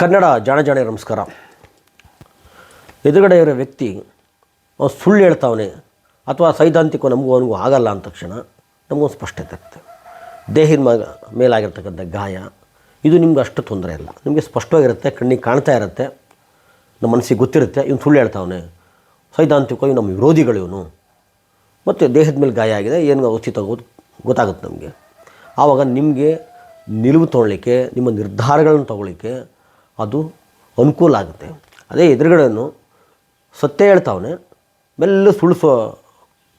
ಕನ್ನಡ ಜಾಣ ನಮಸ್ಕಾರ. ಎದುರುಗಡೆ ಇರೋ ವ್ಯಕ್ತಿ ಸುಳ್ಳು ಹೇಳ್ತಾವನೆ ಅಥವಾ ಸೈದ್ಧಾಂತಿಕ ನಮಗೂ ಅವನಿಗೂ ಆಗಲ್ಲ ಅಂದ ತಕ್ಷಣ ನಮಗೊಂದು ಸ್ಪಷ್ಟತೆ ಇರುತ್ತೆ. ದೇಹದ ಮೇಲಾಗಿರ್ತಕ್ಕಂಥ ಗಾಯ ಇದು ನಿಮ್ಗೆ ಅಷ್ಟು ತೊಂದರೆ ಇಲ್ಲ, ನಿಮಗೆ ಸ್ಪಷ್ಟವಾಗಿರುತ್ತೆ, ಕಣ್ಣಿಗೆ ಕಾಣ್ತಾ ಇರುತ್ತೆ, ನಮ್ಮ ಮನಸ್ಸಿಗೆ ಗೊತ್ತಿರುತ್ತೆ ಇವನು ಸುಳ್ಳು ಹೇಳ್ತಾವನೆ, ಸೈದ್ಧಾಂತಿಕವಾಗಿ ನಮ್ಮ ವಿರೋಧಿಗಳು ಇವನು, ಮತ್ತು ದೇಹದ ಮೇಲೆ ಗಾಯ ಆಗಿದೆ, ಏನು ಔಷಧಿ ತಗೋದು ಗೊತ್ತಾಗುತ್ತೆ ನಮಗೆ. ಆವಾಗ ನಿಮಗೆ ನಿಲುವು ತೊಗೊಳ್ಳಿಕ್ಕೆ, ನಿಮ್ಮ ನಿರ್ಧಾರಗಳನ್ನು ತಗೊಳ್ಳಿಕ್ಕೆ ಅದು ಅನುಕೂಲ ಆಗುತ್ತೆ. ಅದೇ ಎದುರುಗಡೆಯನ್ನು ಸತ್ಯ ಹೇಳ್ತಾವನೆ, ಮೆಲ್ಲ ಸುಳ್ಳು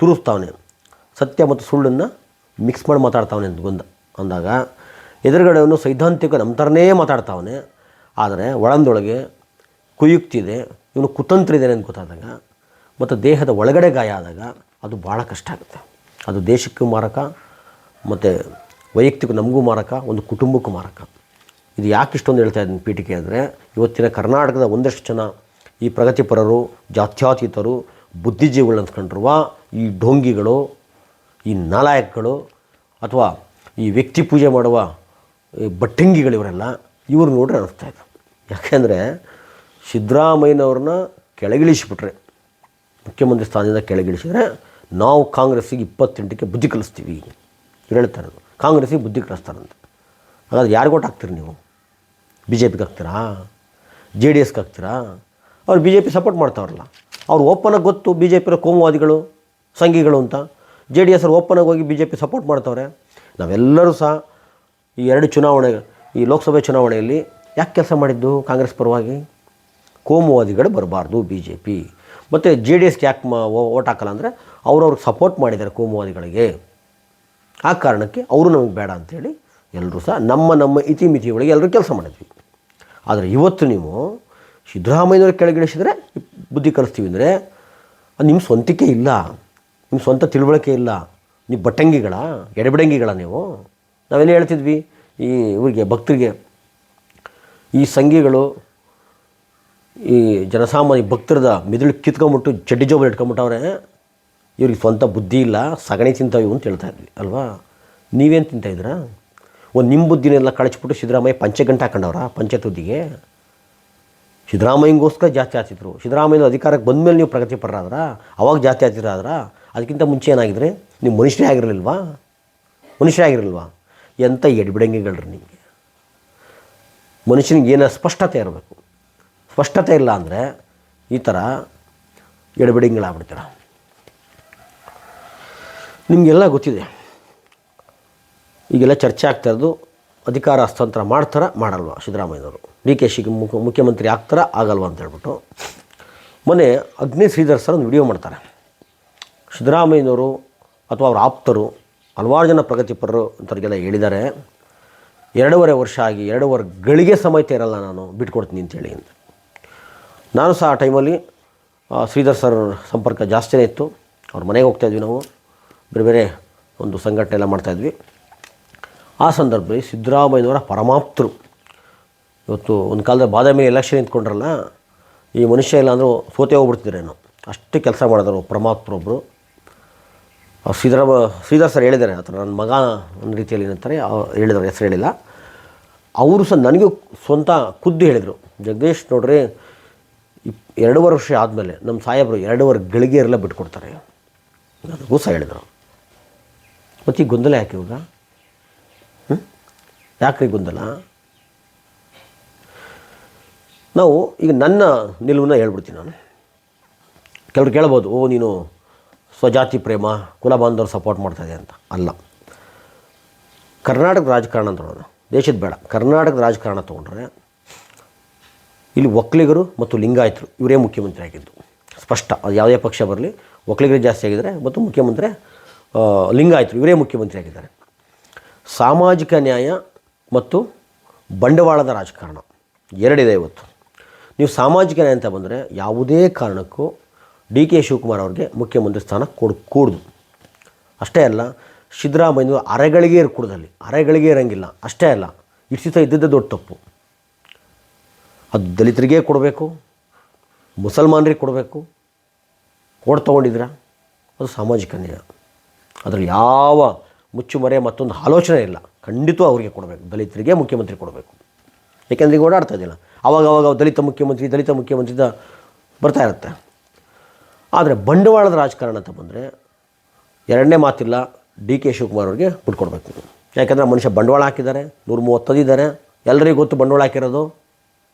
ತುರಿಸ್ತಾವನೆ, ಸತ್ಯ ಮತ್ತು ಸುಳ್ಳನ್ನು ಮಿಕ್ಸ್ ಮಾಡಿ ಮಾತಾಡ್ತಾವನೆ ಅಂತ ಅಂದಾಗ ಎದುರುಗಡೆಯನ್ನು ಸೈದ್ಧಾಂತಿಕ ನಮ್ಮ ಥರನೇ ಮಾತಾಡ್ತಾವನೆ, ಆದರೆ ಒಳಂದೊಳಗೆ ಕುಯುಕ್ತಿದೆ, ಇವನು ಕುತಂತ್ರ ಇದ್ದಾನೆ ಅಂತ ಗೊತ್ತಾದಾಗ ಮತ್ತು ದೇಹದ ಒಳಗಡೆ ಗಾಯ ಆದಾಗ ಅದು ಭಾಳ ಕಷ್ಟ ಆಗುತ್ತೆ. ಅದು ದೇಶಕ್ಕೂ ಮಾರಕ, ಮತ್ತು ವೈಯಕ್ತಿಕ ನಮಗೂ ಮಾರಕ, ಒಂದು ಕುಟುಂಬಕ್ಕೂ ಮಾರಕ. ಇದು ಯಾಕೆ ಇಷ್ಟೊಂದು ಹೇಳ್ತಾ ಇದ್ದೀನಿ ಪೀಠಿಕೆ ಅಂದರೆ, ಇವತ್ತಿನ ಕರ್ನಾಟಕದ ಒಂದಷ್ಟು ಜನ ಈ ಪ್ರಗತಿಪರರು, ಜಾತ್ಯತೀತರು, ಬುದ್ಧಿಜೀವಿಗಳು ಅಂದ್ಕೊಂಡಿರುವ ಈ ಢೋಂಗಿಗಳು, ಈ ನಾಲಾಯಕಗಳು, ಅಥವಾ ಈ ವ್ಯಕ್ತಿ ಪೂಜೆ ಮಾಡುವ ಈ ಬಟ್ಟಂಗಿಗಳು, ಇವರೆಲ್ಲ ಇವ್ರು ನೋಡ್ರೆ ಅನ್ನಿಸ್ತಾ ಇದೆ. ಯಾಕೆಂದರೆ ಸಿದ್ದರಾಮಯ್ಯನವ್ರನ್ನ ಕೆಳಗಿಳಿಸಿಬಿಟ್ರೆ, ಮುಖ್ಯಮಂತ್ರಿ ಸ್ಥಾನದಿಂದ ಕೆಳಗಿಳಿಸಿದರೆ ನಾವು ಕಾಂಗ್ರೆಸ್ಸಿಗೆ 28ಕ್ಕೆ ಬುದ್ಧಿ ಕಲಿಸ್ತೀವಿ ಇವ್ರು ಹೇಳ್ತಾರೆ. ಕಾಂಗ್ರೆಸ್ಸಿಗೆ ಬುದ್ಧಿ ಕಲಿಸ್ತಾರಂತೆ. ಹಾಗಾದ್ರೆ ಯಾರಿಗೂ ಓಟ್ ಹಾಕ್ತೀರಿ ನೀವು? ಬಿ ಜೆ ಪಿಗೆ ಹಾಕ್ತೀರಾ? ಜೆ ಡಿ ಎಸ್ಗೆ ಹಾಕ್ತೀರಾ? ಅವ್ರು ಬಿ ಜೆ ಪಿ ಸಪೋರ್ಟ್ ಮಾಡ್ತಾವ್ರಲ್ಲ, ಅವ್ರು ಓಪನಾಗಿ ಗೊತ್ತು ಬಿ ಜೆ ಪಿಯ ಕೋಮುವಾದಿಗಳು, ಸಂಘಿಗಳು ಅಂತ. ಜೆ ಡಿ ಎಸ್ ಅವ್ರು ಓಪನಾಗಿ ಹೋಗಿ ಬಿ ಜೆ ಪಿ ಸಪೋರ್ಟ್ ಮಾಡ್ತಾವ್ರೆ. ನಾವೆಲ್ಲರೂ ಸಹ ಈ ಎರಡು ಚುನಾವಣೆ, ಈ ಲೋಕಸಭೆ ಚುನಾವಣೆಯಲ್ಲಿ ಯಾಕೆ ಕೆಲಸ ಮಾಡಿದ್ದು ಕಾಂಗ್ರೆಸ್ ಪರವಾಗಿ? ಕೋಮುವಾದಿಗಳು ಬರಬಾರ್ದು ಬಿ ಜೆ ಪಿ. ಮತ್ತು ಜೆ ಡಿ ಎಸ್ಗೆ ಯಾಕೆ ಓಟ್ ಹಾಕಲ್ಲ ಅಂದರೆ ಅವ್ರವ್ರಿಗೆ ಸಪೋರ್ಟ್ ಮಾಡಿದ್ದಾರೆ ಕೋಮುವಾದಿಗಳಿಗೆ. ಆ ಕಾರಣಕ್ಕೆ ಅವರು ನಮಗೆ ಬೇಡ ಅಂಥೇಳಿ ಎಲ್ಲರೂ ಸಹ ನಮ್ಮ ಇತಿಮಿತಿಗಳಿಗೆ ಎಲ್ಲರೂ ಕೆಲಸ ಮಾಡಿದ್ವಿ. ಆದರೆ ಇವತ್ತು ನೀವು ಸಿದ್ದರಾಮಯ್ಯನವ್ರು ಕೆಳಗಿಳಿಸಿದರೆ ಬುದ್ಧಿ ಕಲಿಸ್ತೀವಿ ಅಂದರೆ ಅದು ನಿಮ್ಮ ಸ್ವಂತಿಕೆ ಇಲ್ಲ, ನಿಮ್ಮ ಸ್ವಂತ ತಿಳುವಳಿಕೆ ಇಲ್ಲ, ನೀವು ಬಟ್ಟಂಗಿಗಳ, ಎಡೆಬಡಂಗಿಗಳ ನೀವು. ನಾವೆಲ್ಲ ಹೇಳ್ತಿದ್ವಿ ಈ ಇವರಿಗೆ ಭಕ್ತರಿಗೆ, ಈ ಸಂಘಿಗಳು ಈ ಜನಸಾಮಾನ್ಯ ಭಕ್ತರದ ಮೆದುಳು ಕಿತ್ಕೊಂಬಿಟ್ಟು ಚಡ್ಡಿ ಜೋಬಲ್ಲಿ ಇಟ್ಕೊಂಬಿಟ್ಟವ್ರೆ, ಇವ್ರಿಗೆ ಸ್ವಂತ ಬುದ್ಧಿ ಇಲ್ಲ, ಸಗಣಿ ತಿಂತಾವು ಅಂತ ಹೇಳ್ತಾ ಇದ್ವಿ ಅಲ್ವಾ? ನೀವೇನು ತಿಂತಾಯಿದ್ದೀರಾ? ಒಂದು ನಿಮ್ಮ ಬುದ್ಧಿನೆಲ್ಲ ಕಳಿಸ್ಬಿಟ್ಟು ಸಿದ್ದರಾಮಯ್ಯ ಪಂಚಗಂಟೆ ಹಾಕೊಂಡವ್ರ ಪಂಚಾಯತ್ ಹುದ್ದೆಗೆ? ಸಿದ್ದರಾಮಯ್ಯಂಗೋಸ್ಕರ ಜಾತಿ ಹಾತಿದ್ರು. ಸಿದ್ದರಾಮಯ್ಯ ಅಧಿಕಾರಕ್ಕೆ ಬಂದ ಮೇಲೆ ನೀವು ಪ್ರಗತಿಪರರಾದ್ರ, ಅವಾಗ ಜಾತಿ ಹಾತಿರಾದ್ರ? ಅದಕ್ಕಿಂತ ಮುಂಚೆ ಏನಾಗಿದ್ರೆ ನೀವು ಮನುಷ್ಯರೇ ಆಗಿರಲಿಲ್ವಾ? ಎಂಥ ಎಡ್ಬಿಡಂಗಿಗಳ್ರಿ ನಿಮಗೆ. ಮನುಷ್ಯನಿಗೆ ಏನೋ ಸ್ಪಷ್ಟತೆ ಇರಬೇಕು. ಸ್ಪಷ್ಟತೆ ಇಲ್ಲ ಅಂದರೆ ಈ ಥರ ಎಡಬಿಡಂಗಿಗಳಾಗ್ಬಿಡ್ತೀರ. ನಿಮಗೆಲ್ಲ ಗೊತ್ತಿದೆ, ಈಗೆಲ್ಲ ಚರ್ಚೆ ಆಗ್ತಾಯಿರೋದು ಅಧಿಕಾರ ಹಸ್ತಾಂತರ ಮಾಡ್ತಾರ ಮಾಡಲ್ವ ಸಿದ್ದರಾಮಯ್ಯನವರು, ಡಿ ಕೆ ಶಿಗೆ ಮುಖ್ಯಮಂತ್ರಿ ಆಗ್ತಾರ ಆಗಲ್ವ ಅಂತ ಹೇಳ್ಬಿಟ್ಟು. ಮೊನ್ನೆ ಅಗ್ನಿ ಶ್ರೀಧರ್ ಸರ್ ಒಂದು ವಿಡಿಯೋ ಮಾಡ್ತಾರೆ. ಸಿದ್ದರಾಮಯ್ಯನವರು ಅಥವಾ ಅವ್ರ ಆಪ್ತರು ಹಲವಾರು ಜನ ಪ್ರಗತಿಪರರು ಅಂಥವ್ರಿಗೆಲ್ಲ ಹೇಳಿದ್ದಾರೆ, 2.5 ವರ್ಷ ಆಗಿ 2.5 ಗಳಿಗೆ ಸಮೇತ ಇರಲ್ಲ, ನಾನು ಬಿಟ್ಕೊಡ್ತೀನಿ ಅಂತೇಳಿ ಅಂತ. ನಾನು ಸಹ ಆ ಟೈಮಲ್ಲಿ ಶ್ರೀಧರ್ ಸರ್ ಸಂಪರ್ಕ ಜಾಸ್ತಿನೇ ಇತ್ತು. ಅವ್ರ ಮನೆಗೆ ಹೋಗ್ತಾಯಿದ್ವಿ, ನಾವು ಬೇರೆ ಬೇರೆ ಒಂದು ಸಂಘಟನೆ ಎಲ್ಲ ಮಾಡ್ತಾಯಿದ್ವಿ. ಆ ಸಂದರ್ಭದಲ್ಲಿ ಸಿದ್ದರಾಮಯ್ಯನವರ ಪರಮಾಪ್ತರು, ಇವತ್ತು ಒಂದು ಕಾಲದಲ್ಲಿ ಬಾದಾಮಿ ಎಲೆಕ್ಷನ್ ನಿಂತ್ಕೊಂಡ್ರಲ್ಲ, ಈ ಮನುಷ್ಯ ಇಲ್ಲ ಅಂದರೂ ಸೋತೆ ಹೋಗ್ಬಿಡ್ತಿದ್ರೇನು, ಅಷ್ಟು ಕೆಲಸ ಮಾಡಿದ್ರು ಪರಮಾಪ್ತರೊಬ್ಬರು. ಶ್ರೀಧರ್ ಸರ್ ಹೇಳಿದ್ದಾರೆ, ಆ ಥರ ನನ್ನ ಮಗ ಒಂದು ರೀತಿಯಲ್ಲಿ ಏನಂತಾರೆ ಹೇಳಿದ್ರು, ಹೆಸರು ಹೇಳಿಲ್ಲ. ಅವರು ಸಹ ನನಗೂ ಸ್ವಂತ ಖುದ್ದು ಹೇಳಿದರು, ಜಗದೀಶ್ ನೋಡ್ರಿ 2.5 ವರ್ಷ ಆದಮೇಲೆ ನಮ್ಮ ಸಾಹೇಬರು 2.5 ಗಳಿಗೆ ಇರಲ್ಲ ಬಿಟ್ಕೊಡ್ತಾರೆ, ನನಗೂ ಸಹ ಹೇಳಿದರು. ಮತ್ತು ಈ ಗೊಂದಲ ಯಾಕೆ ಇವಾಗ? ಯಾಕ್ರಿ ಗೊಂದಲ? ನಾವು ಈಗ ನನ್ನ ನಿಲುವನ್ನು ಹೇಳ್ಬಿಡ್ತೀನಿ ನಾನು. ಕೆಲವ್ರು ಕೇಳ್ಬೋದು, ಓ ನೀನು ಸ್ವಜಾತಿ ಪ್ರೇಮ, ಕುಲ ಬಾಂಧವರು ಸಪೋರ್ಟ್ ಮಾಡ್ತಾಯಿದೆ ಅಂತ. ಅಲ್ಲ, ಕರ್ನಾಟಕದ ರಾಜಕಾರಣ ತೊಗೊಳ್ಳೋಣ, ದೇಶದ ಬೇಡ, ಕರ್ನಾಟಕದ ರಾಜಕಾರಣ ತೊಗೊಂಡ್ರೆ ಇಲ್ಲಿ ಒಕ್ಕಲಿಗರು ಮತ್ತು ಲಿಂಗಾಯತರು ಇವರೇ ಮುಖ್ಯಮಂತ್ರಿ ಆಗಿದ್ದು ಸ್ಪಷ್ಟ. ಅದು ಯಾವುದೇ ಪಕ್ಷ ಬರಲಿ, ಒಕ್ಕಲಿಗರು ಜಾಸ್ತಿ ಆಗಿದ್ದಾರೆ ಮತ್ತು ಮುಖ್ಯಮಂತ್ರಿ ಲಿಂಗಾಯತರು ಇವರೇ ಮುಖ್ಯಮಂತ್ರಿ ಆಗಿದ್ದಾರೆ. ಸಾಮಾಜಿಕ ನ್ಯಾಯ ಮತ್ತು ಬಂಡವಾಳದ ರಾಜಕಾರಣ ಎರಡಿದೆ ಇವತ್ತು. ನೀವು ಸಾಮಾಜಿಕ ನ್ಯಾಯ ಅಂತ ಬಂದರೆ ಯಾವುದೇ ಕಾರಣಕ್ಕೂ ಡಿ ಕೆ ಶಿವಕುಮಾರ್ ಅವ್ರಿಗೆ ಮುಖ್ಯಮಂತ್ರಿ ಸ್ಥಾನ ಕೂಡುದು. ಅಷ್ಟೇ ಅಲ್ಲ, ಸಿದ್ದರಾಮಯ್ಯನವರು ಅರೆಗಳಿಗೆ ಕೂಡದಲ್ಲಿ ಅರೆಗಳಿಗೆ ಇರೋಂಗಿಲ್ಲ. ಅಷ್ಟೇ ಅಲ್ಲ, ಇಷ್ಟು ಸಹ ಇದ್ದದ್ದೇ ದೊಡ್ಡ ತಪ್ಪು. ಅದು ದಲಿತರಿಗೆ ಕೊಡಬೇಕು, ಮುಸಲ್ಮಾನರಿಗೆ ಕೊಡಬೇಕು. ಓಟ್ ತೊಗೊಂಡಿದ್ದೀರಾ, ಅದು ಸಾಮಾಜಿಕ ನ್ಯಾಯ. ಅದರಲ್ಲಿ ಯಾವ ಮುಚ್ಚುಮರೆ ಮತ್ತೊಂದು ಆಲೋಚನೆ ಇಲ್ಲ. ಖಂಡಿತ ಅವರಿಗೆ ಕೊಡಬೇಕು, ದಲಿತರಿಗೆ ಮುಖ್ಯಮಂತ್ರಿ ಕೊಡಬೇಕು. ಏಕೆಂದರೆ ಈಗ ಓಡಾಡ್ತಾ ಇದ್ದಿಲ್ಲ, ಆವಾಗವಾಗ ದಲಿತ ಮುಖ್ಯಮಂತ್ರಿ ಬರ್ತಾ ಇರುತ್ತೆ. ಆದರೆ ಬಂಡವಾಳದ ರಾಜಕಾರಣ ಅಂತ ಬಂದರೆ ಎರಡನೇ ಮಾತಿಲ್ಲ, ಡಿ ಕೆ ಶಿವಕುಮಾರ್ ಅವ್ರಿಗೆ ಬಿಟ್ಕೊಡ್ಬೇಕು. ಯಾಕೆಂದರೆ ಮನುಷ್ಯ ಬಂಡವಾಳ ಹಾಕಿದ್ದಾರೆ, 130 ಇದ್ದಾರೆ, ಎಲ್ಲರಿಗೂ ಗೊತ್ತು ಬಂಡವಾಳ ಹಾಕಿರೋದು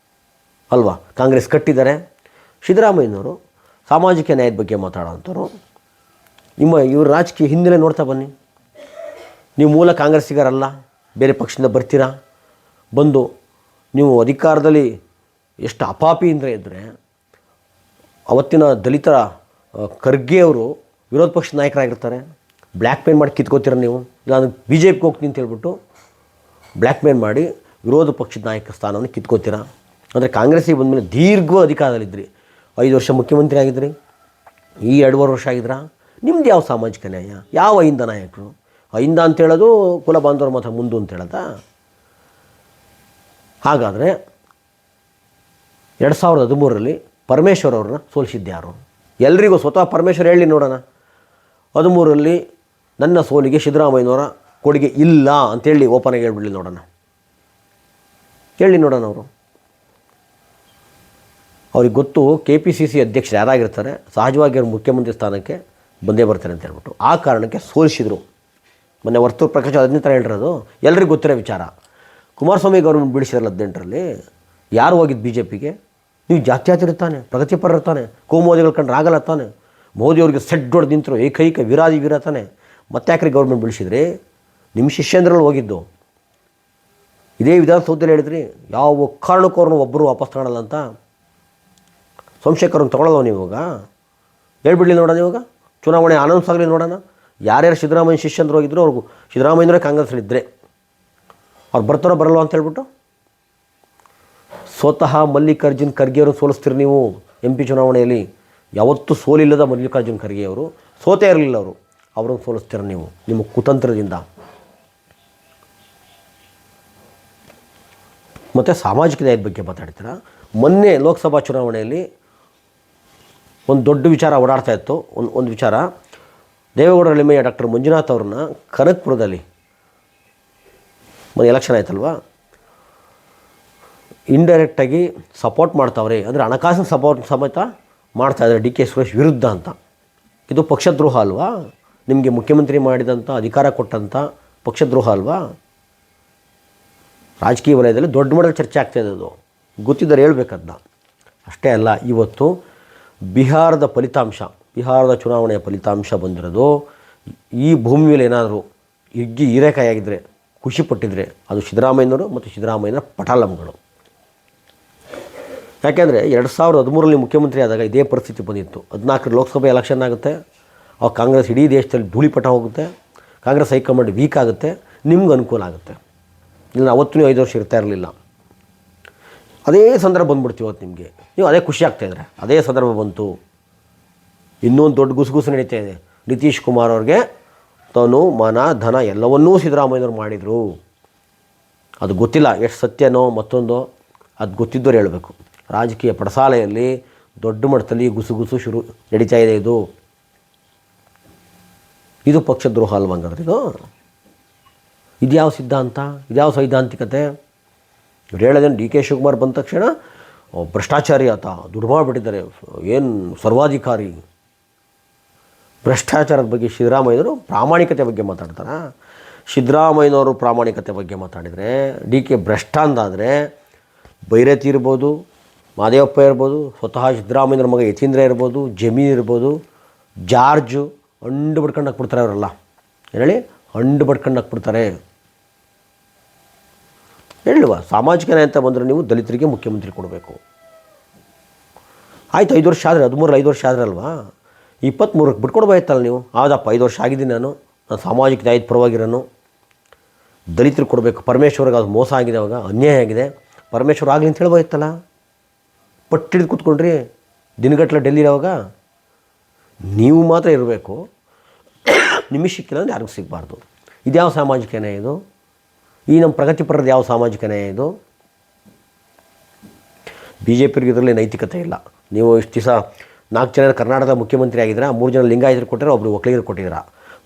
ಅಲ್ವಾ. ಕಾಂಗ್ರೆಸ್ ಕಟ್ಟಿದ್ದಾರೆ. ಸಿದ್ದರಾಮಯ್ಯನವರು ಸಾಮಾಜಿಕ ನ್ಯಾಯದ ಬಗ್ಗೆ ಮಾತಾಡೋವಂಥವ್ರು. ಇವ್ರ ರಾಜಕೀಯ ಹಿನ್ನೆಲೆ ನೋಡ್ತಾ ಬನ್ನಿ. ನೀವು ಮೂಲ ಕಾಂಗ್ರೆಸ್ಸಿಗರಲ್ಲ, ಬೇರೆ ಪಕ್ಷದಿಂದ ಬರ್ತೀರಾ. ಬಂದು ನೀವು ಅಧಿಕಾರದಲ್ಲಿ ಎಷ್ಟು ಅಪಾಪಿಯಿಂದ ಇದ್ದರೆ ಅವತ್ತಿನ ದಲಿತರ ಖರ್ಗೆ ಅವರು ವಿರೋಧ ಪಕ್ಷದ ನಾಯಕರಾಗಿರ್ತಾರೆ. ಬ್ಲ್ಯಾಕ್ ಮೇಲ್ ಮಾಡಿ ಕಿತ್ಕೋತೀರ ನೀವು. ನಾನು BJPಗೆ ಹೋಗ್ತೀನಿ ಅಂತ ಹೇಳ್ಬಿಟ್ಟು ಬ್ಲ್ಯಾಕ್ ಮೇಲ್ ಮಾಡಿ ವಿರೋಧ ಪಕ್ಷದ ನಾಯಕ ಸ್ಥಾನವನ್ನು ಕಿತ್ಕೋತೀರ. ಅಂದರೆ ಕಾಂಗ್ರೆಸ್ಸಿಗೆ ಬಂದಮೇಲೆ ದೀರ್ಘ ಅಧಿಕಾರದಲ್ಲಿದ್ದಿರಿ. 5 ವರ್ಷ ಮುಖ್ಯಮಂತ್ರಿ ಆಗಿದ್ರಿ, ಈ 2.5 ವರ್ಷ ಆಗಿದ್ರಾ. ನಿಮ್ದು ಯಾವ ಸಾಮಾಜಿಕ ನ್ಯಾಯ? ಯಾವ ಅಹಿಂದ ನಾಯಕರು? ಅಹಿಂದ ಅಂತ ಹೇಳೋದು ಕುಲ ಬಾಂಧವರು ಮಾತ್ರ ಮುಂದು ಅಂತ ಹೇಳೋದಾ? ಹಾಗಾದರೆ 2013ರಲ್ಲಿ ಪರಮೇಶ್ವರ್ ಅವ್ರನ್ನ ಸೋಲಿಸಿದ್ದ್ಯಾರು? ಎಲ್ರಿಗೂ ಸ್ವತಃ ಪರಮೇಶ್ವರ್ ಹೇಳಿ ನೋಡೋಣ. 13ರಲ್ಲಿ ನನ್ನ ಸೋಲಿಗೆ ಸಿದ್ದರಾಮಯ್ಯನವರ ಕೊಡುಗೆ ಇಲ್ಲ ಅಂತೇಳಿ ಓಪನಾಗಿ ಹೇಳ್ಬಿಡಲಿ ನೋಡೋಣ. ಹೇಳಿ ನೋಡೋಣ. ಅವ್ರಿಗೆ ಗೊತ್ತು KPCC ಅಧ್ಯಕ್ಷರು ಯಾರಾಗಿರ್ತಾರೆ ಸಹಜವಾಗಿ ಅವ್ರು ಮುಖ್ಯಮಂತ್ರಿ ಸ್ಥಾನಕ್ಕೆ ಬಂದೇ ಬರ್ತಾರೆ ಅಂತ ಹೇಳ್ಬಿಟ್ಟು ಆ ಕಾರಣಕ್ಕೆ ಸೋಲಿಸಿದರು. ಮೊನ್ನೆ ವರ್ತೂರು ಪ್ರಕಾಶ್ 18 ಹೇಳಿರೋದು ಎಲ್ರಿಗೂ ಗೊತ್ತಿರೋ ವಿಚಾರ. ಕುಮಾರಸ್ವಾಮಿ ಗೌರ್ಮೆಂಟ್ ಬಿಡಿಸಿರಲ್ಲ 18ರಲ್ಲಿ. ಯಾರು ಹೋಗಿದ್ದು BJPಗೆ? ನೀವು ಜಾತ್ಯತೀತ ಪ್ರಗತಿಪರ ತಾನೆ, ಕೋಮೋದಿಗಳು ಕಂಡ್ರೆ ಆಗಲ್ಲ ತಾನೆ. ಮೋದಿಯವ್ರಿಗೆ ಸೆಡ್ ಹೊಡೆದು ನಿಂತರು, ಏಕೈಕ ವೀರ ತಾನೆ. ಮತ್ತೆ ಯಾಕ್ರಿ ಗೌರ್ಮೆಂಟ್ ಬಿಡಿಸಿದ್ರಿ? ನಿಮ್ಮ ಶಿಷ್ಯಂದ್ರಲ್ಲಿ ಹೋಗಿದ್ದು. ಇದೇ ವಿಧಾನಸೌಧದಲ್ಲಿ ಹೇಳಿದ್ರಿ ಯಾವ ಕಾರಣಕ್ಕೂ ಅವ್ರನ್ನ ಒಬ್ಬರು ವಾಪಸ್ ತಗೊಳ್ಳಲ್ಲ ಅಂತ. ಸೋಮಶೇಖರ್ ತೊಗೊಳ್ಳಲ್ಲ ನೀವು ಇವಾಗ? ಹೇಳ್ಬಿಡ್ಲಿ ನೋಡೋಣ. ಇವಾಗ ಚುನಾವಣೆ ಅನೌನ್ಸ್ ಆಗಲಿ ನೋಡೋಣ. ಯಾರ್ಯಾರು ಸಿದ್ದರಾಮಯ್ಯ ಶಿಷ್ಯಂದ್ರು ಹೋಗಿದ್ರು ಅವ್ರಿಗೂ ಸಿದ್ದರಾಮಯ್ಯನವರೇ ಕಾಂಗ್ರೆಸ್ಸಲ್ಲಿದ್ದರೆ ಅವ್ರು ಬರ್ತಾರೋ ಬರಲ್ವ ಅಂತ ಹೇಳ್ಬಿಟ್ಟು ಸ್ವತಃ ಮಲ್ಲಿಕಾರ್ಜುನ್ ಖರ್ಗೆ ಅವರು ಸೋಲಿಸ್ತೀರಿ ನೀವು. MP ಚುನಾವಣೆಯಲ್ಲಿ ಯಾವತ್ತೂ ಸೋಲಿಲ್ಲದ ಮಲ್ಲಿಕಾರ್ಜುನ್ ಖರ್ಗೆ ಅವರು ಸೋತೇ ಇರಲಿಲ್ಲ. ಅವ್ರನ್ನ ಸೋಲಿಸ್ತೀರ ನೀವು ನಿಮ್ಮ ಕುತಂತ್ರದಿಂದ. ಮತ್ತು ಸಾಮಾಜಿಕ ನ್ಯಾಯದ ಬಗ್ಗೆ ಮಾತಾಡ್ತೀರ. ಮೊನ್ನೆ ಲೋಕಸಭಾ ಚುನಾವಣೆಯಲ್ಲಿ ಒಂದು ದೊಡ್ಡ ವಿಚಾರ ಓಡಾಡ್ತಾ ಇತ್ತು. ಒಂದು ವಿಚಾರ, ದೇವೇಗೌಡರ ಹೆಮ್ಮೆಯ ಡಾಕ್ಟರ್ ಮಂಜುನಾಥ್ ಅವ್ರನ್ನ ಕನಕಪುರದಲ್ಲಿ ಮೊನ್ನೆ ಎಲೆಕ್ಷನ್ ಆಯ್ತಲ್ವ, ಇಂಡೈರೆಕ್ಟಾಗಿ ಸಪೋರ್ಟ್ ಮಾಡ್ತಾವ್ರೆ. ಅಂದರೆ ಹಣಕಾಸಿನ ಸಪೋರ್ಟ್ ಸಮೇತ ಮಾಡ್ತಾಯಿದ್ದಾರೆ DK ಸುರೇಶ್ ವಿರುದ್ಧ ಅಂತ. ಇದು ಪಕ್ಷದ್ರೋಹ ಅಲ್ವಾ? ನಿಮಗೆ ಮುಖ್ಯಮಂತ್ರಿ ಮಾಡಿದಂಥ ಅಧಿಕಾರ ಕೊಟ್ಟಂಥ ಪಕ್ಷದ್ರೋಹ ಅಲ್ವಾ? ರಾಜಕೀಯ ವಲಯದಲ್ಲಿ ದೊಡ್ಡ ಮಟ್ಟದಲ್ಲಿ ಚರ್ಚೆ ಆಗ್ತಾಯಿದೆ. ಅದು ಗೊತ್ತಿದ್ದರೆ ಹೇಳ್ಬೇಕದನ್ನ. ಅಷ್ಟೇ ಅಲ್ಲ, ಇವತ್ತು ಬಿಹಾರದ ಚುನಾವಣೆಯ ಫಲಿತಾಂಶ ಬಂದಿರೋದು ಈ ಭೂಮಿ ಮೇಲೆ ಏನಾದರೂ ಹೀರೆಕಾಯಾಗಿದ್ದರೆ ಖುಷಿಪಟ್ಟಿದ್ರೆ ಅದು ಸಿದ್ದರಾಮಯ್ಯನವರು ಮತ್ತು ಸಿದ್ದರಾಮಯ್ಯನ ಪಟಾಲಂಗಳು. ಯಾಕೆಂದರೆ 2013ರಲ್ಲಿ ಮುಖ್ಯಮಂತ್ರಿ ಆದಾಗ ಇದೇ ಪರಿಸ್ಥಿತಿ ಬಂದಿತ್ತು. 14 ಲೋಕಸಭೆ ಎಲೆಕ್ಷನ್ ಆಗುತ್ತೆ, ಅವಾಗ ಕಾಂಗ್ರೆಸ್ ಇಡೀ ದೇಶದಲ್ಲಿ ಧೂಳಿಪಟ ಹೋಗುತ್ತೆ, ಕಾಂಗ್ರೆಸ್ ಹೈಕಮಾಂಡ್ ವೀಕ್ ಆಗುತ್ತೆ, ನಿಮ್ಗೆ ಅನುಕೂಲ ಆಗುತ್ತೆ. ಇಲ್ಲ ಅವತ್ತೂ 5 ವರ್ಷ ಇರ್ತಾ ಇರಲಿಲ್ಲ. ಅದೇ ಸಂದರ್ಭ ಬಂದ್ಬಿಡ್ತೀವಿ ಇವತ್ತು ನಿಮಗೆ. ನೀವು ಅದೇ ಖುಷಿ ಆಗ್ತಾಯಿದ್ರೆ ಅದೇ ಸಂದರ್ಭ ಬಂತು. ಇನ್ನೊಂದು ದೊಡ್ಡ ಗುಸುಗುಸು ನಡೀತಾ ಇದೆ. ನಿತೀಶ್ ಕುಮಾರ್ ಅವ್ರಿಗೆ ತಾನು ಮನ ಧನ ಎಲ್ಲವನ್ನೂ ಸಿದ್ದರಾಮಯ್ಯನವ್ರು ಮಾಡಿದರು. ಅದು ಗೊತ್ತಿಲ್ಲ ಎಷ್ಟು ಸತ್ಯನೋ ಮತ್ತೊಂದೋ, ಅದು ಗೊತ್ತಿದ್ದವ್ರು ಹೇಳಬೇಕು. ರಾಜಕೀಯ ಪಡಸಾಲೆಯಲ್ಲಿ ದೊಡ್ಡ ಮಟ್ಟದಲ್ಲಿ ಗುಸುಗುಸು ನಡೀತಾ ಇದೆ. ಇದು ಪಕ್ಷದ್ರೋಹ ಅಲ್ವಂಗಾದ್ರೆ ಇದ್ಯಾವ ಸಿದ್ಧಾಂತ, ಇದ್ಯಾವ ಸೈದ್ಧಾಂತಿಕತೆ? ಇವ್ರು ಹೇಳೋದೇನು DK ಶಿವಕುಮಾರ್ ಬಂದ ತಕ್ಷಣ ಭ್ರಷ್ಟಾಚಾರಿ ಆತ, ದುಡ್ಡು ಮಾಡಿಬಿಟ್ಟಿದ್ದಾರೆ, ಏನು ಸರ್ವಾಧಿಕಾರಿ. ಭ್ರಷ್ಟಾಚಾರದ ಬಗ್ಗೆ ಸಿದ್ದರಾಮಯ್ಯನವರು ಪ್ರಾಮಾಣಿಕತೆ ಬಗ್ಗೆ ಮಾತಾಡ್ತಾರೆ. ಸಿದ್ದರಾಮಯ್ಯನವರು ಪ್ರಾಮಾಣಿಕತೆ ಬಗ್ಗೆ ಮಾತಾಡಿದರೆ DK ಭ್ರಷ್ಟ ಅಂದಾದರೆ ಬೈರತಿ ಇರ್ಬೋದು, ಮಾದೇವಪ್ಪ ಇರ್ಬೋದು, ಸ್ವತಃ ಸಿದ್ದರಾಮಯ್ಯನವ್ರ ಮಗ ಯತೀಂದ್ರ ಇರ್ಬೋದು, ಜಮೀನ್ ಇರ್ಬೋದು, ಜಾರ್ಜು ಅಂಡು ಬಡ್ಕೊಂಡು ಹಾಕ್ಬಿಡ್ತಾರೆ. ಅವರೆಲ್ಲ ಹೇಳಿ ಅಂಡು ಬಡ್ಕೊಂಡು ಹಾಕ್ಬಿಡ್ತಾರೆ. ಹೇಳುವ ಸಾಮಾಜಿಕ ನ್ಯಾಯ ಅಂತ ಬಂದರೆ ನೀವು ದಲಿತರಿಗೆ ಮುಖ್ಯಮಂತ್ರಿ ಕೊಡಬೇಕು. ಆಯಿತು, 5 ವರ್ಷ ಆದರೆ 13 5 ವರ್ಷ ಆದ್ರಲ್ವಾ, 23ಕ್ಕೆ ಬಿಟ್ಕೊಡ್ಬೋಯ್ತಲ್ಲ ನೀವು. ಆದಪ್ಪ 5 ವರ್ಷ ಆಗಿದ್ದೀನಿ, ನಾನು ಸಾಮಾಜಿಕ ನ್ಯಾಯದ ಪರವಾಗಿರೋನು, ದಲಿತರಿಗೆ ಕೊಡಬೇಕು. ಪರಮೇಶ್ವರ್ಗೆ ಅದು ಮೋಸ ಆಗಿದೆ, ಅವಾಗ ಅನ್ಯಾಯ ಆಗಿದೆ, ಪರಮೇಶ್ವರ್ ಆಗಲಿ ಅಂತ ಹೇಳ್ಬೋಯ್ತಲ್ಲ. ಪಟ್ಟಿಡಿದು ಕೂತ್ಕೊಂಡ್ರಿ ದಿನಗಟ್ಟಲೆ ಡೆಲ್ಲಿ. ಅವಾಗ ನೀವು ಮಾತ್ರ ಇರಬೇಕು, ನಿಮಗೆ ಸಿಕ್ಕಿಲ್ಲ ಅಂದರೆ ಯಾರಿಗೂ ಸಿಗಬಾರ್ದು. ಇದ್ಯಾವ ಸಾಮಾಜಿಕ ನ್ಯಾಯ ಇದು? ಈ ನಮ್ಮ ಪ್ರಗತಿಪರದ್ದು ಯಾವ ಸಾಮಾಜಿಕ ನ್ಯಾಯ ಇದು? BJPಗೆ ಇದರಲ್ಲಿ ನೈತಿಕತೆ ಇಲ್ಲ. ನೀವು ಇಷ್ಟು ದಿವಸ 4 ಜನ ಕರ್ನಾಟಕದ ಮುಖ್ಯಮಂತ್ರಿ ಆಗಿದ್ದೀರಾ, 3 ಜನ ಲಿಂಗಾಯತರು ಕೊಟ್ಟಿರ, ಒಬ್ಬರು ಒಕ್ಕಲಿಗರು ಕೊಟ್ಟಿದ್ದೀರಾ.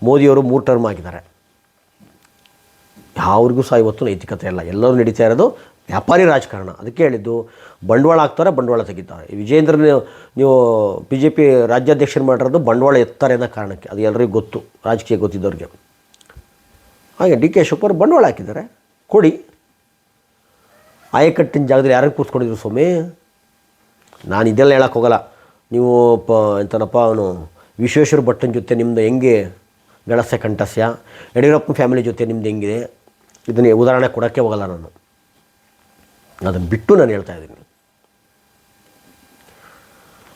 ಮೋದಿಯವರು 3 ಟರ್ಮ್ ಆಗಿದ್ದಾರೆ. ಯಾವ್ರಿಗೂ ಸಹ ಇವತ್ತು ನೈತಿಕತೆ ಇಲ್ಲ. ಎಲ್ಲರೂ ನಡೀತಾ ಇರೋದು ವ್ಯಾಪಾರಿ ರಾಜಕಾರಣ. ಅದಕ್ಕೆ ಹೇಳಿದ್ದು, ಬಂಡವಾಳ ಹಾಕ್ತಾರೆ, ಬಂಡವಾಳ ತೆಗಿತಾರೆ. ಈ ವಿಜೇಂದ್ರ ನೀವು ಬಿ ಜೆ ಪಿ ರಾಜ್ಯಾಧ್ಯಕ್ಷರು ಮಾಡಿರೋದು ಬಂಡವಾಳ ಎತ್ತಾರೆ ಅನ್ನೋ ಕಾರಣಕ್ಕೆ, ಅದು ಎಲ್ಲರಿಗೂ ಗೊತ್ತು, ರಾಜಕೀಯ ಗೊತ್ತಿದ್ದವ್ರಿಗೆ. ಹಾಗೆ ಡಿ ಕೆ ಶಿವಕುಮಾರ್ ಬಂಡವಾಳ ಹಾಕಿದ್ದಾರೆ, ಕೊಡಿ. ಆಯಕಟ್ಟಿನ ಜಾಗದಲ್ಲಿ ಯಾರಿಗೆ ಕೂತ್ಕೊಂಡಿದ್ರು ಸ್ವಾಮಿ? ನಾನು ಇದೆಲ್ಲ ಹೇಳಕ್ಕೆ ಹೋಗಲ್ಲ. ನೀವು ಎಂತನಪ್ಪ ಅವನು ವಿಶ್ವೇಶ್ವರ ಭಟ್ಟನ ಜೊತೆ ನಿಮ್ಮದು ಹೆಂಗೆ ಗಳಸ್ಯ ಕಂಠಸ್ಯ, ಯಡಿಯೂರಪ್ಪನ ಫ್ಯಾಮಿಲಿ ಜೊತೆ ನಿಮ್ಮದು ಹೆಂಗಿದೆ, ಇದನ್ನೇ ಉದಾಹರಣೆ ಕೊಡೋಕ್ಕೆ ಹೋಗಲ್ಲ ನಾನು. ಅದನ್ನು ಬಿಟ್ಟು ನಾನು ಹೇಳ್ತಾ ಇದ್ದೀನಿ,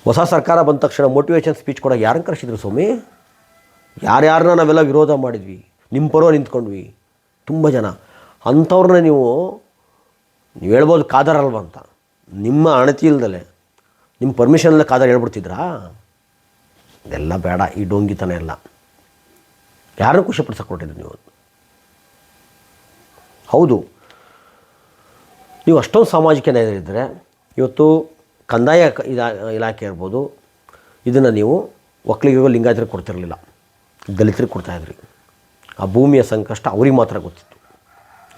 ಹೊಸ ಸರ್ಕಾರ ಬಂದ ತಕ್ಷಣ ಮೋಟಿವೇಶನ್ ಸ್ಪೀಚ್ ಕೊಡೋಕೆ ಯಾರನ್ನು ಕರೆಸಿದ್ರು ಸ್ವಾಮಿ? ಯಾರ್ಯಾರನ್ನ ನಾವೆಲ್ಲ ವಿರೋಧ ಮಾಡಿದ್ವಿ, ನಿಮ್ಮ ಪರವ ನಿಂತ್ಕೊಂಡ್ವಿ ತುಂಬ ಜನ. ಅಂಥವ್ರನ್ನ ನೀವು ಹೇಳ್ಬೋದು ಕಾದರ್ ಅಲ್ವ ಅಂತ. ನಿಮ್ಮ ಅಣತಿ ಇಲ್ದಲೆ ನಿಮ್ಮ ಪರ್ಮಿಷನಲ್ಲೇ ಕಾದರ್ ಹೇಳ್ಬಿಡ್ತಿದ್ರಾ? ಇದೆಲ್ಲ ಬೇಡ, ಈ ಡೋಂಗಿತನ ಎಲ್ಲ. ಯಾರನ್ನು ಖುಷಿಪಡಿಸಕ್ಕೆ ಕೊಟ್ಟಿದ್ರು ನೀವು? ಹೌದು, ನೀವು ಅಷ್ಟೊಂದು ಸಾಮಾಜಿಕ ನ್ಯಾಯದಲ್ಲಿದ್ದರೆ ಇವತ್ತು ಕಂದಾಯ ಇಲಾಖೆ ಇರ್ಬೋದು, ಇದನ್ನು ನೀವು ಒಕ್ಕಲಿಗರಿಗೂ ಲಿಂಗಾಯತರಿಗೆ ಕೊಡ್ತಿರಲಿಲ್ಲ, ದಲಿತರಿಗೆ ಕೊಡ್ತಾಯಿದ್ರಿ. ಆ ಭೂಮಿಯ ಸಂಕಷ್ಟ ಅವ್ರಿಗೆ ಮಾತ್ರ ಗೊತ್ತಿತ್ತು.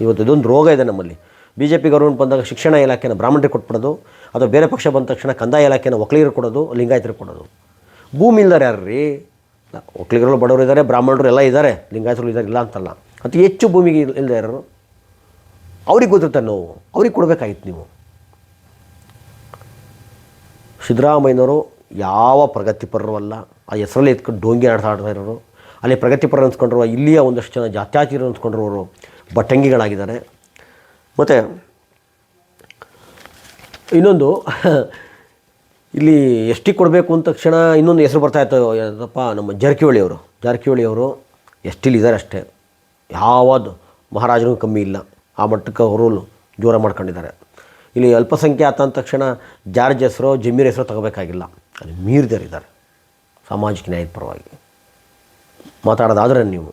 ಇವತ್ತು ಇದೊಂದು ರೋಗ ಇದೆ ನಮ್ಮಲ್ಲಿ. ಬಿ ಜೆ ಪಿ ಗೌರ್ಮೆಂಟ್ ಬಂದಾಗ ಶಿಕ್ಷಣ ಇಲಾಖೆನ ಬ್ರಾಹ್ಮಣರಿಗೆ ಕೊಟ್ಬಿಡೋದು, ಅಥವಾ ಬೇರೆ ಪಕ್ಷ ಬಂದ ತಕ್ಷಣ ಕಂದಾಯ ಇಲಾಖೆನ ಒಕ್ಕಲಿಗರಿಗೆ ಕೊಡೋದು, ಲಿಂಗಾಯತರಿಗೆ ಕೊಡೋದು. ಭೂಮಿ ಇಲ್ದಾರೆ ಯಾರು ರೀ? ಒಕ್ಕಲಿಗರು ಬಡವರು ಇದ್ದಾರೆ, ಬ್ರಾಹ್ಮಣರು ಎಲ್ಲ ಇದ್ದಾರೆ, ಲಿಂಗಾಯತರು ಇದ್ದಾರೆ, ಇಲ್ಲ ಅಂತಲ್ಲ. ಅತಿ ಹೆಚ್ಚು ಭೂಮಿಗೆ ಇಲ್ಲದೆ ಯಾರು? ಅವ್ರಿಗೆ ಗೊತ್ತಿರ್ತಾರೆ ನೋವು, ಅವ್ರಿಗೆ ಕೊಡಬೇಕಾಗಿತ್ತು ನೀವು. ಸಿದ್ದರಾಮಯ್ಯನವರು ಯಾವ ಪ್ರಗತಿಪರರು ಅಲ್ಲ, ಆ ಹೆಸರಲ್ಲಿ ಎತ್ಕೊಂಡು ಡೋಂಗಿ ಆಡ್ತಾ ಇರೋರು. ಅಲ್ಲಿ ಪ್ರಗತಿಪರ ಅನ್ಸ್ಕೊಂಡ್ರು, ಇಲ್ಲಿಯ ಒಂದಷ್ಟು ಜನ ಜಾತ್ಯಾತೀತರು ಅನ್ಸ್ಕೊಂಡ್ರವರು ಬಟ್ಟಂಗಿಗಳಾಗಿದ್ದಾರೆ. ಮತ್ತು ಇನ್ನೊಂದು, ಇಲ್ಲಿ ಎಸ್ ಟಿ ಕೊಡಬೇಕು ಅಂದ ತಕ್ಷಣ ಇನ್ನೊಂದು ಹೆಸರು ಬರ್ತಾಯಿತ್ತು, ಏನಪ್ಪ, ನಮ್ಮ ಜಾರಕಿಹೊಳಿಯವರು ಎಸ್ ಟಿಲಿದ್ದಾರೆ ಅಷ್ಟೇ, ಯಾವುದು ಮಹಾರಾಜನಿಗೂ ಕಮ್ಮಿ ಇಲ್ಲ, ಆ ಮಟ್ಟಕ್ಕೆ ಅವರು ಜೋರ ಮಾಡ್ಕೊಂಡಿದ್ದಾರೆ. ಇಲ್ಲಿ ಅಲ್ಪಸಂಖ್ಯಾತ ಅಂದ ತಕ್ಷಣ ಜಾರ್ಜ್ ಹೆಸರು, ಜಮೀರ್ ಹೆಸರು ತಗೋಬೇಕಾಗಿಲ್ಲ, ಅಲ್ಲಿ ಮೀರಿದರಿದ್ದಾರೆ ಸಾಮಾಜಿಕ ನ್ಯಾಯದ ಪರವಾಗಿ ಮಾತಾಡೋದಾದರೆ ನೀವು.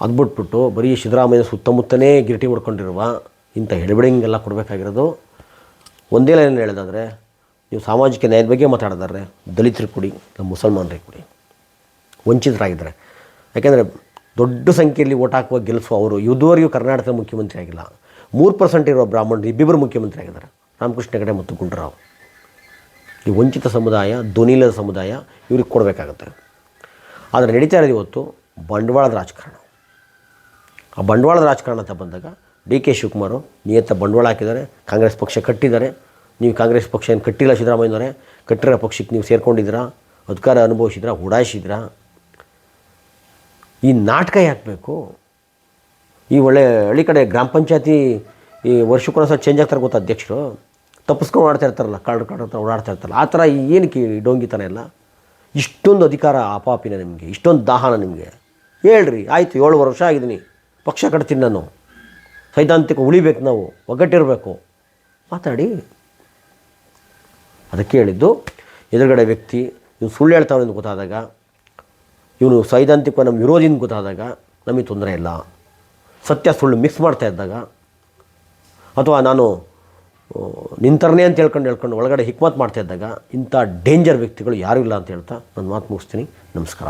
ಅದು ಬಿಟ್ಬಿಟ್ಟು ಬರೀ ಸಿದ್ದರಾಮಯ್ಯ ಸುತ್ತಮುತ್ತನೇ ಗಿರಿಟಿ ಹೊಡ್ಕೊಂಡಿರುವ ಇಂಥ ಹೆಡ್ಬಿಡಿಂಗೆಲ್ಲ ಕೊಡಬೇಕಾಗಿರೋದು. ಒಂದೇ ಲೈನ್ ಹೇಳೋದಾದರೆ, ನೀವು ಸಾಮಾಜಿಕ ನ್ಯಾಯದ ಬಗ್ಗೆ ಮಾತಾಡೋದಾದ್ರೆ ದಲಿತರಿಗೆ ಕೊಡಿ, ನಮ್ಮ ಮುಸಲ್ಮಾನರಿಗೆ ಕೊಡಿ, ವಂಚಿತರಾಗಿದ್ದಾರೆ. ಯಾಕೆಂದರೆ ದೊಡ್ಡ ಸಂಖ್ಯೆಯಲ್ಲಿ ಓಟ್ ಹಾಕುವ ಗೆಲ್ಲಿಸುವ ಅವರು ಇದುವರೆಗೂ ಕರ್ನಾಟಕದ ಮುಖ್ಯಮಂತ್ರಿ ಆಗಿಲ್ಲ. 3% ಇರುವ ಬ್ರಾಹ್ಮಣರು ಇಬ್ಬಿಬ್ಬರು ಮುಖ್ಯಮಂತ್ರಿ ಆಗಿದ್ದಾರೆ, ರಾಮಕೃಷ್ಣ ಹೆಗಡೆ ಮತ್ತು ಗುಂಡೂರಾವ್. ಈ ವಂಚಿತ ಸಮುದಾಯ, ಧ್ವನಿಯಿಲ್ಲದ ಸಮುದಾಯ, ಇವ್ರಿಗೆ ಕೊಡಬೇಕಾಗತ್ತೆ. ಆದರೆ ನಡೀತಾ ಇರೋದು ಇವತ್ತು ಬಂಡವಾಳದ ರಾಜಕಾರಣ. ಆ ಬಂಡವಾಳದ ರಾಜಕಾರಣ ಅಂತ ಬಂದಾಗ ಡಿ ಕೆ ಶಿವಕುಮಾರು ನಿಯತ್ತ ಬಂಡವಾಳ ಹಾಕಿದ್ದಾರೆ, ಕಾಂಗ್ರೆಸ್ ಪಕ್ಷ ಕಟ್ಟಿದ್ದಾರೆ. ನೀವು ಕಾಂಗ್ರೆಸ್ ಪಕ್ಷ ಏನು ಕಟ್ಟಿಲ್ಲ, ಸಿದ್ದರಾಮಯ್ಯನವರೇ ಕಟ್ಟಿರೋ ಪಕ್ಷಕ್ಕೆ ನೀವು ಸೇರ್ಕೊಂಡಿದ್ದೀರಾ, ಅಧಿಕಾರ ಅನುಭವಿಸಿದ್ರಾ, ಉಡಾಯಿಸಿದ್ರಾ? ಈ ನಾಟಕ ಯಾಕೆ ಬೇಕು? ಈ ಒಳ್ಳೆ ಹಳ್ಳಿ ಕಡೆ ಗ್ರಾಮ ಪಂಚಾಯತಿ ಈ ವರ್ಷಕ್ಕೊಂದ್ಸಲ ಚೇಂಜ್ ಆಗ್ತಾರೆ ಗೊತ್ತಾ, ಅಧ್ಯಕ್ಷರು ತಪ್ಪಿಸ್ಕೊಂಡು ಓಡಾಡ್ತಾ ಇರ್ತಾರಲ್ಲ, ಕಾರ್ಡ್ ಓಡಾಡ್ತಾ ಇರ್ತಾರಲ್ಲ, ಆ ಥರ ಏನಕ್ಕೆ ಈ ಡೋಂಗಿತನ ಎಲ್ಲ? ಇಷ್ಟೊಂದು ಅಧಿಕಾರ ಅಪಾಪಿನ ನಿಮಗೆ, ಇಷ್ಟೊಂದು ದಾಹನ ನಿಮಗೆ? ಹೇಳ್ರಿ, ಆಯಿತು 7 ವರ್ಷ ಆಗಿದ್ದೀನಿ, ಪಕ್ಷ ಕಟ್ತೀನಿ ನಾನು, ಸೈದ್ಧಾಂತಿಕ ಉಳಿಬೇಕು, ನಾವು ಒಗ್ಗಟ್ಟಿರಬೇಕು, ಮಾತಾಡಿ. ಅದಕ್ಕೆ ಹೇಳಿದ್ದು, ಎದುರುಗಡೆ ವ್ಯಕ್ತಿ ಇವ್ನು ಸುಳ್ಳು ಹೇಳ್ತಾವೆ ಅಂತ ಗೊತ್ತಾದಾಗ, ಇವನು ಸೈದ್ಧಾಂತಿಕ ನಮ್ಮ ವಿರೋಧಿನ ಗೊತ್ತಾದಾಗ ನಮಗೆ ತೊಂದರೆ ಇಲ್ಲ. ಸತ್ಯ ಸುಳ್ಳು ಮಿಕ್ಸ್ ಮಾಡ್ತಾ ಇದ್ದಾಗ, ಅಥವಾ ನಾನು ನಿಂತರನೇ ಅಂತ ಹೇಳ್ಕೊಂಡು ಒಳಗಡೆ ಹಿಕ್ಮತ್ ಮಾಡ್ತಾ ಇದ್ದಾಗ, ಇಂಥ ಡೇಂಜರ್ ವ್ಯಕ್ತಿಗಳು ಯಾರೂ ಇಲ್ಲ ಅಂತ ಹೇಳ್ತಾ ನನ್ನ ಮಾತು ಮುಗಿಸ್ತೀನಿ. ನಮಸ್ಕಾರ.